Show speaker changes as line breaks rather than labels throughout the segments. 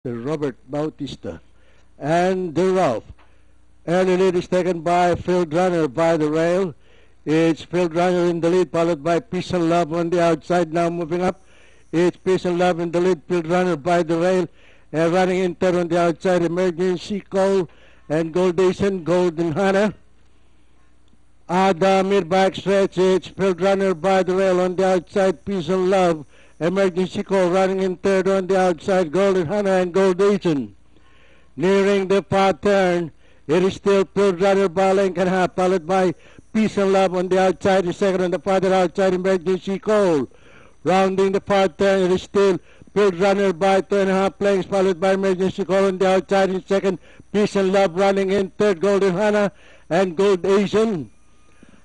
the Robert Bautista, and the Ralph. Early lead is taken by Field Runner by the rail. It's Field Runner in the lead, followed by Peace and Love on the outside. Now moving up, it's Peace and Love in the lead, Field Runner by the rail. And running in third on the outside, Emergency Call and Goldation, Golden Hannah. The mid-back stretch, it's Field Runner by the rail on the outside, Peace and Love. Emergency Call running in third on the outside, Golden Hannah and Goldation. Nearing the far turn, it is still Field Runner by length and a half, followed by Peace and Love on the outside, the second on the farther outside, Emergency Call. Rounding the far turn, it is still Field Runner by 2.5 lengths, followed by Emergency Call on the outside in second, Peace and Love running in third, Golden Hannah and Gold Asian.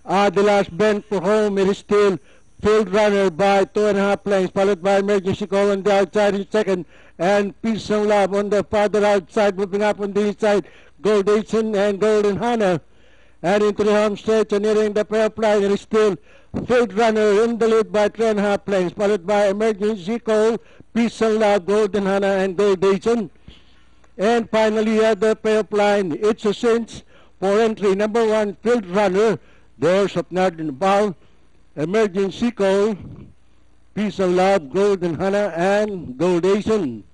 The last bend for home, it is still Field Runner by 2.5 lengths, followed by Emergency Call on the outside in second, and Peace and Love on the farther outside, moving up on the inside, Gold Asian and Golden Hannah. And into the home stretch and nearing the payoff line, it is still Field Runner in the lead by 3.5 lengths, followed by Emergency Call, Peace and Love, Golden Hannah, and Gold Asian. And finally at the payoff line, it's a cinch for entry number 1, Field Runner, Doors of Northern Bow, Emergency Call, Peace and Love, Golden Hannah, and Gold Asian.